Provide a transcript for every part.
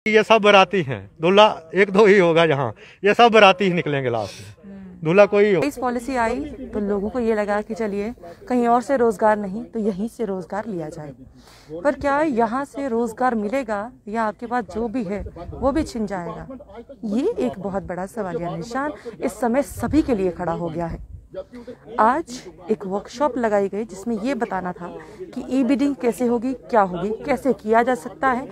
ये सब बाराती हैं, दूल्हा एक दो ही होगा यहाँ, ये सब बाराती ही निकलेंगे लास्ट में, दूल्हा कोई हो। इस पॉलिसी आई तो लोगों को ये लगा कि चलिए कहीं और से रोजगार नहीं तो यहीं से रोजगार लिया जाए, पर क्या यहाँ से रोजगार मिलेगा या आपके पास जो भी है वो भी छिन जाएगा? ये एक बहुत बड़ा सवालिया निशान इस समय सभी के लिए खड़ा हो गया है। आज एक वर्कशॉप लगाई गई जिसमें ये बताना था कि ई बिडिंग कैसे होगी, क्या होगी, कैसे किया जा सकता है,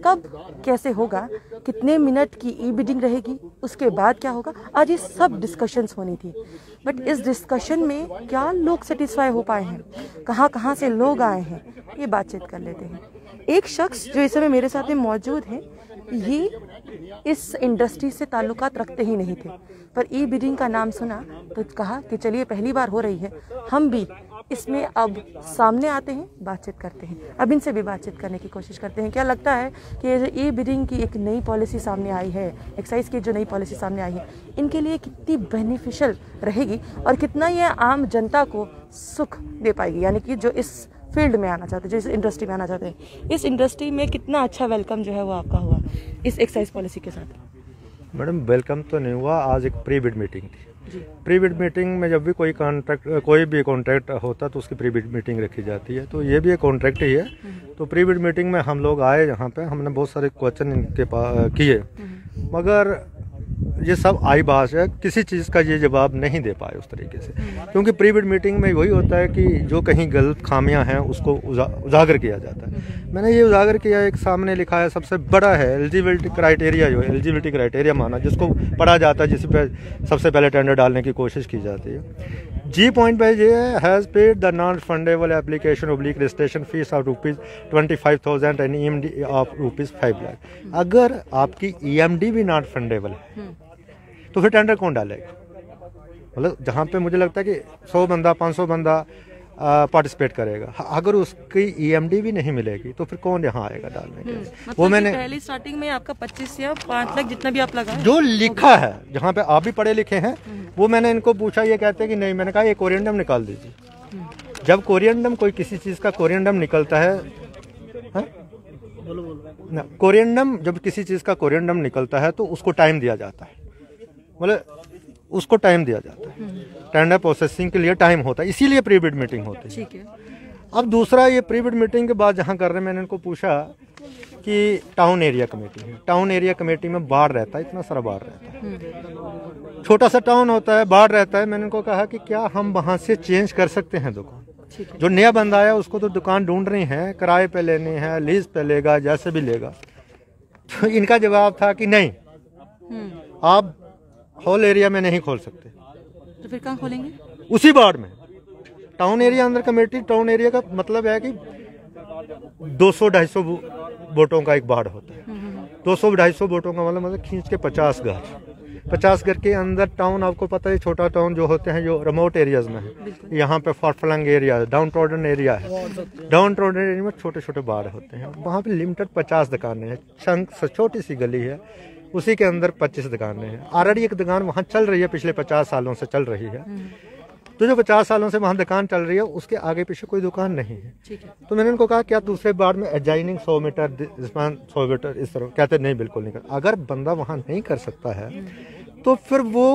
कब कैसे होगा, कितने मिनट की ई बिडिंग रहेगी, उसके बाद क्या होगा। आज ये सब डिस्कशंस होनी थी, बट इस डिस्कशन में क्या लोग सेटिस्फाई हो पाए हैं, कहाँ कहाँ से लोग आए हैं, ये बातचीत कर लेते हैं। एक शख्स जो इस समय मेरे साथ में मौजूद है, ये इस इंडस्ट्री से ताल्लुकात रखते ही नहीं थे, पर ई बिडिंग का नाम सुना तो कहा कि चलिए पहली बार हो रही है, हम भी इसमें अब सामने आते हैं, बातचीत करते हैं। अब इनसे भी बातचीत करने की कोशिश करते हैं। क्या लगता है कि ये जो ई बिडिंग की एक नई पॉलिसी सामने आई है, एक्साइज की जो नई पॉलिसी सामने आई है, इनके लिए कितनी बेनिफिशियल रहेगी और कितना ये आम जनता को सुख दे पाएगी, यानी कि जो इस फील्ड में आना चाहते हैं, जो इस इंडस्ट्री में आना चाहते हैं, इस इंडस्ट्री में कितना अच्छा वेलकम जो है वो आपका हुआ इस एक्साइज पॉलिसी के साथ? मैडम वेलकम तो नहीं हुआ, आज एक प्री बिड मीटिंग थी। प्री बिड मीटिंग में जब भी कोई भी कॉन्ट्रैक्ट होता तो उसकी प्री बिड मीटिंग रखी जाती है, तो ये भी एक कॉन्ट्रैक्ट ही है। तो प्री बिड मीटिंग में हम लोग आए, यहाँ पे हमने बहुत सारे क्वेश्चन इनके पास किए, मगर ये सब आई बात है, किसी चीज़ का ये जवाब नहीं दे पाए उस तरीके से, क्योंकि प्री बिड मीटिंग में वही होता है कि जो कहीं गलत खामियां हैं उसको उजागर किया जाता है। मैंने ये उजागर किया, एक सामने लिखा है, सबसे बड़ा है एलिजिबिलिटी क्राइटेरिया, जो एलिजिबिलिटी क्राइटेरिया माना जिसको पढ़ा जाता है, जिस पे सबसे पहले टेंडर डालने की कोशिश की जाती है। जी पॉइंट पे ये has paid the non fundable application oblique registration fees of ₹25,000 and EMD of ₹5 lakh. अगर आपकी EMD भी नॉट फंडेबल है तो फिर टेंडर कौन डालेगा? मतलब जहाँ पे मुझे लगता है कि 100 बंदा 500 बंदा पार्टिसिपेट करेगा, अगर उसकी EMD भी नहीं मिलेगी तो फिर कौन यहाँ आएगा डालने के लिए? मतलब वो मैंने पहली स्टार्टिंग में आपका 25 या 5 लाख जितना भी आप लगाए, जो लिखा है, जहाँ पे आप भी पढ़े लिखे हैं, वो मैंने इनको पूछा, ये कहते हैं कि नहीं। मैंने कहा ये कोरिएंडम निकाल दीजिए। जब कोरिएंडम, कोई किसी चीज़ का कोरिएंडम निकलता है, कोरिएंडम जब किसी चीज़ का कोरिएंडम निकलता है तो उसको टाइम दिया जाता है, मतलब उसको टाइम दिया जाता है, टेंडर प्रोसेसिंग के लिए टाइम होता है, इसीलिए प्री बिड मीटिंग होती है। ठीक है। अब दूसरा, ये प्री बिड मीटिंग के बाद जहाँ कर रहे हैं, मैंने इनको पूछा कि टाउन एरिया कमेटी है, टाउन एरिया कमेटी में बाढ़ रहता है, इतना सारा बाढ़ रहता है, छोटा सा टाउन होता है, बाढ़ रहता है। मैंने इनको कहा कि क्या हम वहाँ से चेंज कर सकते हैं दुकान? जो नया बंदा आया उसको तो दुकान ढूंढनी है, किराए पे लेनी है, लीज पे लेगा, जैसे भी लेगा। तो इनका जवाब था कि नहीं, आप होल एरिया में नहीं खोल सकते। तो फिर कहाँ खोलेंगे? उसी वार्ड में। टाउन एरिया अंदर कमेटी, टाउन एरिया का मतलब है कि 200-250 वोटों का एक वार्ड होता है। 200-250 वोटों का मतलब खींच के 50 घर के अंदर टाउन, आपको पता है छोटा टाउन जो होते हैं, जो रिमोट एरियाज में है, यहाँ पे फारफ्लंग एरिया है, डाउन ट्रोडन एरिया है, डाउन ट्रोडन एरिया में छोटे छोटे बाड़ होते हैं, वहाँ पे लिमिटेड 50 दुकानें हैं, छोटी सी गली है, उसी के अंदर 25 दुकानें हैं। ऑलरेडी एक दुकान वहाँ चल रही है, पिछले 50 सालों से चल रही है। तो जो 50 सालों से वहाँ दुकान चल रही है, उसके आगे पीछे कोई दुकान नहीं है। तो मैंने उनको कहा क्या दूसरे वार्ड में एडजाइनिंग 100 मीटर 100 मीटर इस तरह? कहते नहीं, बिल्कुल नहीं कर। अगर बंदा वहाँ नहीं कर सकता है तो फिर वो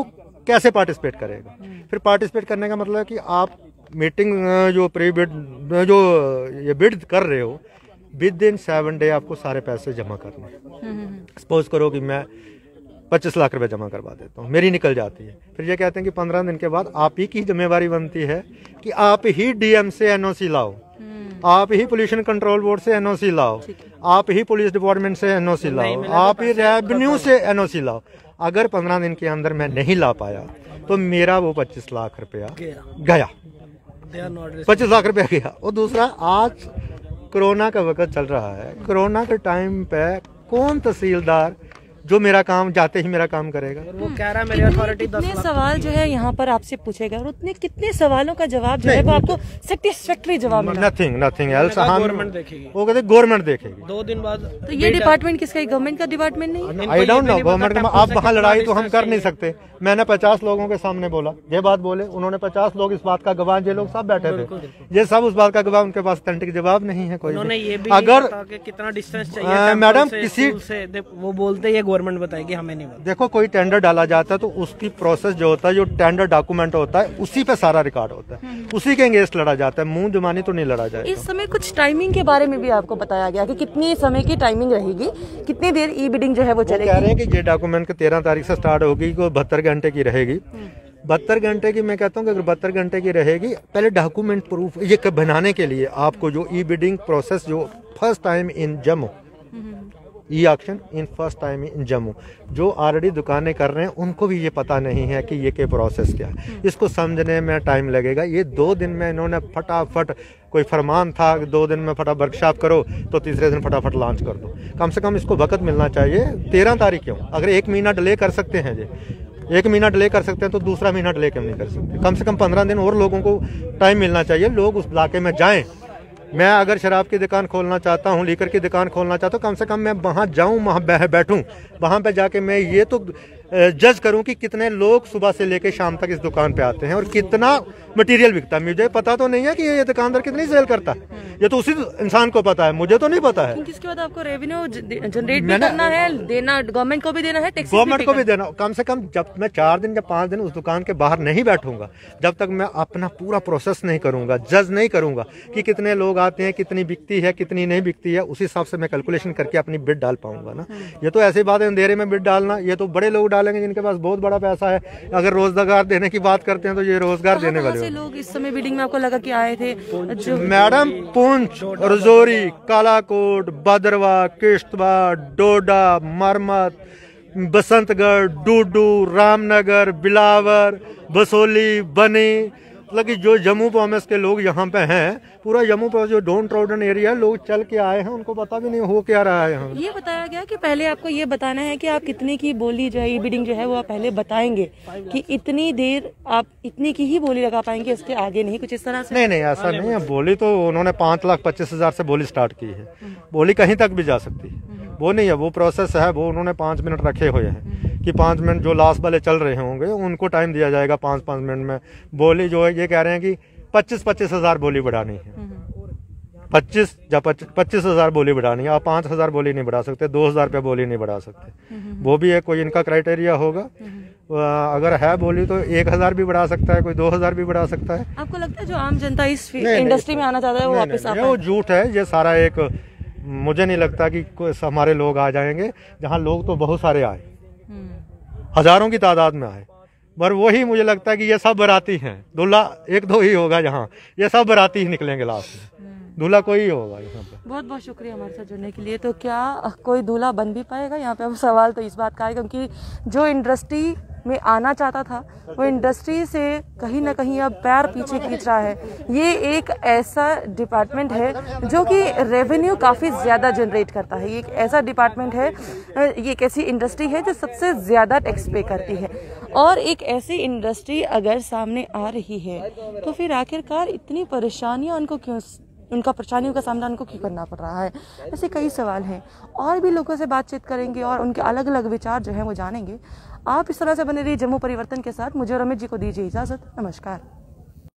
कैसे पार्टिसिपेट करेगा? फिर पार्टिसिपेट करने का मतलब है कि आप मीटिंग जो प्री बिड जो ये बिड कर रहे हो, विद इन 7 डे आपको सारे पैसे जमा करने हैं। सपोज करो कि मैं 25 लाख रुपए जमा करवा देता हूँ, मेरी निकल जाती है, फिर ये कहते हैं कि 15 दिन के बाद आप ही की जिम्मेवारी बनती है कि आप ही DM से NOC लाओ, आप ही पोल्यूशन कंट्रोल बोर्ड से NOC लाओ, आप ही पुलिस डिपार्टमेंट से NOC लाओ, आप ही रेवेन्यू से NOC लाओ। अगर 15 दिन के अंदर मैं नहीं ला पाया तो मेरा वो 25 लाख रुपया गया, 25 लाख रुपया गया। और दूसरा, आज कोरोना का वक्त चल रहा है, कोरोना के टाइम पे कौन तहसीलदार जो मेरा काम जाते ही मेरा काम करेगा। वो कह रहा है मेरी अथॉरिटी 10 कितने लाख सवाल जो है यहाँ पर आपसे पूछेगा और उतने कितने सवालों का जवाब जो है वो आपको सेटिस्फैक्टरी जवाब मिला? Nothing else. हम गवर्नमेंट देखेगी, वो कहते गवर्नमेंट देखेगी। 2 दिन बाद। तो ये डिपार्टमेंट किसका है? गवर्नमेंट का डिपार्टमेंट नहीं है? आई डोंट नो गवर्नमेंट का। आप वहाँ लड़ाई तो हम कर नहीं सकते। मैंने 50 लोगों के सामने बोला, ये बात बोले, उन्होंने 50 लोग इस बात का गवाह, ये लोग सब बैठे थे, ये सब उस बात का गवाह, उनके पास ऑथेंटिक जवाब नहीं है कोई। उन्होंने ये भी अगर कितना डिस्टेंस चाहिए मैडम किसी से, वो बोलते ये गवर्नमेंट बताएगी, हमें नहीं बताया। देखो कोई टेंडर डाला जाता है तो उसकी प्रोसेस जो होता है, जो टेंडर डॉक्यूमेंट होता है, उसी पे सारा रिकॉर्ड होता है, उसी के अगेंस्ट लड़ा जाता है, मुंह जुबानी तो नहीं लड़ा जाएगा। इस समय कुछ टाइमिंग के बारे में भी आपको बताया गया कि कितनी समय की टाइमिंग रहेगी, कितनी देर ई बिडिंग जो है वो चलेगी? कह रहे हैं कि ये डॉक्यूमेंट के 13 तारीख से स्टार्ट होगी, को 72 घंटे की रहेगी। 72 घंटे की मैं कहता हूँ कि अगर 72 घंटे की रहेगी, पहले डॉक्यूमेंट प्रूफ ये बनाने के लिए आपको जो ई बिडिंग प्रोसेस जो first time in Jammu, e auction in first time in Jammu, जो ऑलरेडी दुकानें कर रहे हैं उनको भी ये पता नहीं है कि ये के प्रोसेस क्या है, इसको समझने में टाइम लगेगा। ये 2 दिन में इन्होंने फटाफट, कोई फरमान था 2 दिन में फटाफट वर्कशॉप करो तो तीसरे दिन फटाफट लॉन्च कर दो। कम से कम इसको वक्त मिलना चाहिए। 13 तारीख क्यों? अगर 1 महीना डिले कर सकते हैं, ये 1 महीना डिले कर सकते हैं तो दूसरा महीना डिले क्यों नहीं कर सकते? कम से कम 15 दिन और लोगों को टाइम मिलना चाहिए, लोग उस इलाके में जाएं। मैं अगर शराब की दुकान खोलना चाहता हूँ, लीकर की दुकान खोलना चाहता हूँ, कम से कम मैं वहाँ जाऊँ, वहाँ बैठूँ, वहाँ पे जाके मैं ये तो जज करूं कि कितने लोग सुबह से लेकर शाम तक इस दुकान पे आते हैं और कितना मटेरियल बिकता है। मुझे पता तो नहीं है कि ये दुकानदार कितनी सेल करता है, ये तो उसी इंसान को पता है, मुझे तो नहीं पता है। क्योंकि इसके बाद आपको रेवेन्यू जनरेट भी करना है, देना गवर्नमेंट को भी देना है, टैक्स गवर्नमेंट को भी देना। कम से कम जब मैं 4 दिन या 5 दिन उस दुकान के बाहर नहीं बैठूंगा, जब तक मैं अपना पूरा प्रोसेस नहीं करूंगा, जज नहीं करूंगा कि कितने लोग आते हैं, कितनी बिकती है, कितनी नहीं बिकती है, उस हिसाब से मैं कैलकुलेशन करके अपनी बिड डाल पाऊंगा ना। ये तो ऐसी बात है अंधेरे में बिड डालना, ये तो बड़े लोग डालेंगे जिनके पास बहुत बड़ा पैसा है। अगर रोजगार देने की बात करते हैं तो ये रोजगार देने वाले लोग इस समय बिल्डिंग में आपको लगा कि आए थे जो मैडम, पुंछ, रजौरी, कालाकोट, भद्रवा, किश्तवाड़, डोडा, मरमत, बसंतगढ़, डूडू, रामनगर, बिलावर, बसोली, बनी, मतलब कि जो जम्मू प्रोविंस के लोग यहाँ पे हैं, पूरा जम्मू प्रोविंस जो डाउन टाउन एरिया, लोग चल के आए हैं, उनको पता भी नहीं हो क्या रहा है यहाँ। ये बताया गया कि पहले आपको ये बताना है कि आप कितने की बोली जो है, ये बिडिंग जो है वो आप पहले बताएंगे कि इतनी देर आप इतनी की ही बोली लगा पाएंगे, इसके आगे नहीं, कुछ इस तरह से? नहीं, ऐसा नहीं है। बोली तो उन्होंने 5,25,000 से बोली स्टार्ट की है, बोली कहीं तक भी जा सकती है, वो नहीं है, वो प्रोसेस है, वो उन्होंने 5 मिनट रखे हुए हैं कि 5 मिनट जो लास्ट वाले चल रहे होंगे उनको टाइम दिया जाएगा 5-5 मिनट में। बोली जो है ये कह रहे हैं कि 25,000 बोली बढ़ानी है, 25,000 बोली बढ़ानी है। आप 5,000 बोली नहीं बढ़ा सकते, 2,000 रुपये बोली नहीं बढ़ा सकते, वो भी एक कोई इनका क्राइटेरिया होगा। अगर है बोली तो 1,000 भी बढ़ा सकता है, कोई 2,000 भी बढ़ा सकता है। आपको लगता है जो आम जनता इस इंडस्ट्री में आना चाहता है वो वापस आ पाए? वो झूठ है, ये सारा एक, मुझे नहीं लगता कि हमारे लोग आ जाएंगे। जहाँ लोग तो बहुत सारे आए, हजारों की तादाद में आए, पर वही मुझे लगता है कि ये सब बराती हैं। दूल्हा 1-2 ही होगा यहाँ, ये सब बराती ही निकलेंगे लास्ट में, दूल्हा कोई ही होगा यहाँ पे। बहुत बहुत शुक्रिया हमारे साथ जुड़ने के लिए। तो क्या कोई दूल्हा बन भी पाएगा यहाँ पे? अब सवाल तो इस बात का है क्योंकि जो इंडस्ट्री में आना चाहता था वो इंडस्ट्री से कहीं ना कहीं अब पैर पीछे खींच रहा है। ये एक ऐसा डिपार्टमेंट है जो कि रेवेन्यू काफ़ी ज़्यादा जनरेट करता है, ये एक ऐसा डिपार्टमेंट है, ये एक ऐसी इंडस्ट्री है जो सबसे ज़्यादा टैक्स पे करती है। और एक ऐसी इंडस्ट्री अगर सामने आ रही है तो फिर आखिरकार इतनी परेशानियाँ उनको क्यों, उनका परेशानियों का सामना उनको क्यों करना पड़ रहा है? ऐसे कई सवाल हैं और भी लोगों से बातचीत करेंगे और उनके अलग अलग विचार जो हैं वो जानेंगे। आप इस तरह से बने रहिए जम्मू परिवर्तन के साथ। मुझे और अमित जी को दीजिए इजाज़त। नमस्कार।